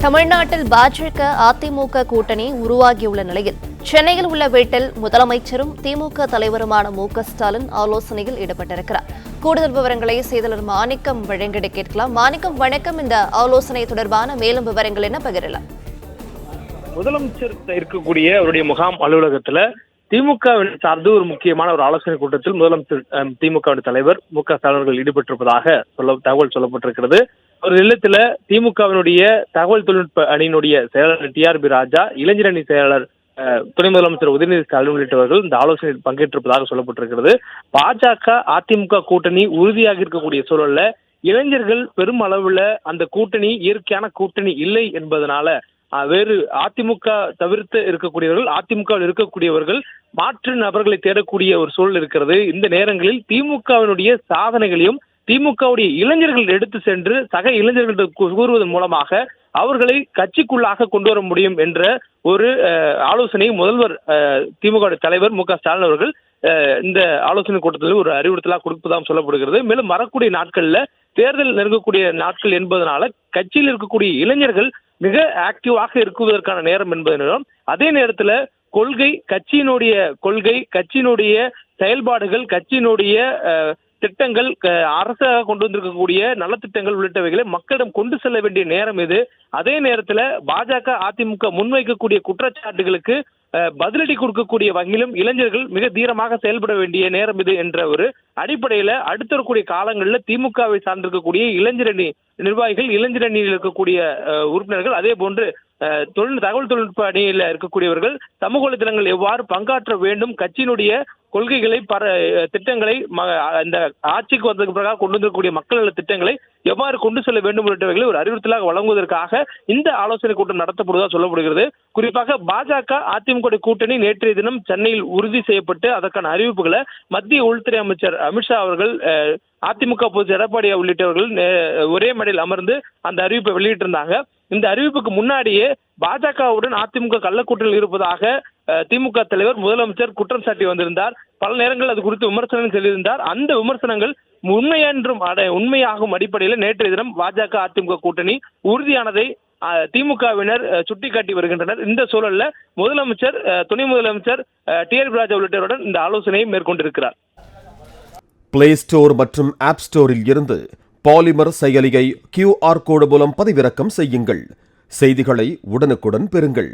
தமிழ்நாட்டில் பாஜக அதிமுக கூட்டணி உருவாகியுள்ள நிலையில் சென்னையில் உள்ள வீட்டில் முதலமைச்சரும் திமுக தலைவருமான மு.க.ஸ்டாலின் ஆலோசனையில் ஈடுபட்டிருக்கிறார். கூடுதல் விவரங்களை செய்தியாளர் மாணிக்கம் வழங்கிட கேட்கலாம். மாணிக்கம், வணக்கம். இந்த ஆலோசனை தொடர்பான மேலும் விவரங்கள் என்ன பகிரலாம்? முதலமைச்சர் இருக்கக்கூடிய அவருடைய முகாம் அலுவலகத்துல திமுக சார்ந்து ஒரு முக்கியமான ஒரு ஆலோசனை கூட்டத்தில் முதலமைச்சர் திமுக தலைவர் மு.க.ஸ்டாலின் அவர்கள் ஈடுபட்டிருப்பதாக தகவல் சொல்லப்பட்டிருக்கிறது. ஒரு இல்லத்துல திமுகவினுடைய தகவல் தொழில்நுட்ப அணியினுடைய செயலாளர் டி.ஆர்.பி. ராஜா, இளைஞர் அணி செயலாளர் துணை முதலமைச்சர் உதயநிதி ஸ்டாலின் உள்ளிட்டவர்கள் இந்த ஆலோசனையில் பங்கேற்றிருப்பதாக சொல்லப்பட்டிருக்கிறது. பாஜக அதிமுக கூட்டணி உறுதியாக இருக்கக்கூடிய சூழல்ல இளைஞர்கள் பெரும் அளவுல அந்த கூட்டணி இயற்கையான கூட்டணி இல்லை என்பதனால வேறு அதிமுக தவிர்த்து இருக்கக்கூடியவர்கள், அதிமுகவில் இருக்கக்கூடியவர்கள் மாற்று நபர்களை தேடக்கூடிய ஒரு சூழல் இருக்கிறது. இந்த நேரங்களில் திமுகவினுடைய சாதனைகளையும் திமுகவுடைய இளைஞர்கள் எடுத்து சென்று சக இளைஞர்கள் கூறுவதன் மூலமாக அவர்களை கட்சிக்குள்ளாக கொண்டு வர முடியும் என்ற ஒரு ஆலோசனை முதல்வர் திமுக தலைவர் மு.க.ஸ்டாலின் அவர்கள் இந்த ஆலோசனை கூட்டத்தில் ஒரு அறிவுறுத்தலாக கொடுப்பதாக சொல்லப்படுகிறது. மேலும் வரக்கூடிய நாட்கள்ல தேர்தல் நெருங்கக்கூடிய நாட்கள் என்பதனால கட்சியில் இருக்கக்கூடிய இளைஞர்கள் மிக ஆக்டிவாக இருக்குவதற்கான நேரம் என்பதனாலும், அதே நேரத்துல கட்சியினுடைய செயல்பாடுகள், கட்சியினுடைய திட்டங்கள், அரசாக கொண்டு வந்திருக்கக்கூடிய நலத்திட்டங்கள் உள்ளிட்டவைகளை மக்களிடம் கொண்டு செல்ல வேண்டிய நேரம் இது. அதே நேரத்துல பாஜக அதிமுக முன்வைக்கக்கூடிய குற்றச்சாட்டுகளுக்கு பதிலடி கொடுக்கக்கூடிய வகையிலும் இளைஞர்கள் மிக தீரமாக செயல்பட வேண்டிய நேரம் இது என்ற ஒரு அடிப்படையில அடுத்த வரக்கூடிய காலங்களில் திமுகவை சார்ந்திருக்கக்கூடிய இளைஞரணி நிர்வாகிகள், இளைஞரணியில் இருக்கக்கூடிய உறுப்பினர்கள், அதே போன்று தகவல் தொழில்நுட்ப அணியில் இருக்கக்கூடியவர்கள் சமூக வலைதளங்கள் எவ்வாறு பங்காற்ற வேண்டும், கட்சியினுடைய கொள்கைகளை திட்டங்களை இந்த ஆட்சிக்கு வந்ததுக்கு பிறகு கொண்டு வந்திருக்கக்கூடிய மக்கள் நல திட்டங்களை எவ்வாறு கொண்டு செல்ல வேண்டும் உள்ளிட்டவைகளை ஒரு அறிவுறுத்தலாக வழங்குவதற்காக இந்த ஆலோசனை கூட்டம் நடத்தப்படுவதாக சொல்லப்படுகிறது. குறிப்பாக பாஜக அதிமுக கூட்டணி நேற்றைய தினம் சென்னையில் உறுதி செய்யப்பட்டு அதற்கான அறிவிப்புகளை மத்திய உள்துறை அமைச்சர் அமித்ஷா அவர்கள், அதிமுக பொதுச் எடப்பாடி உள்ளிட்டவர்கள் ஒரே மேடையில் அமர்ந்து அந்த அறிவிப்பை வெளியிட்டிருந்தாங்க. இந்த அறிவிப்புக்கு முன்னாடியே பாஜகவுடன் அதிமுக கள்ளக்கூட்டணியில் இருப்பதாக திமுக தலைவர் முதலமைச்சர் குற்றம் சாட்டி வந்திருந்தார். பல நேரங்கள் அது குறித்து விமர்சனம் சொல்லியிருந்தார். அந்த விமர்சனங்கள் உண்மையாகும் அடிப்படையில் நேற்றைய தினம் பாஜக அதிமுக கூட்டணி உறுதியானதை திமுகவினர் சுட்டிக்காட்டி வருகின்றனர். இந்த சூழல்ல முதலமைச்சர், துணை முதலமைச்சர் டி.ஆர்.பி. ராஜா உள்ளிட்டவருடன் இந்த ஆலோசனையை மேற்கொண்டிருக்கிறார். பிளே ஸ்டோர் மற்றும் ஆப் ஸ்டோரில் இருந்து பாலிமர் செயலியை QR கோடு மூலம் பதிவிறக்கம் செய்யுங்கள். செய்திகளை உடனுக்குடன் பெறுங்கள்.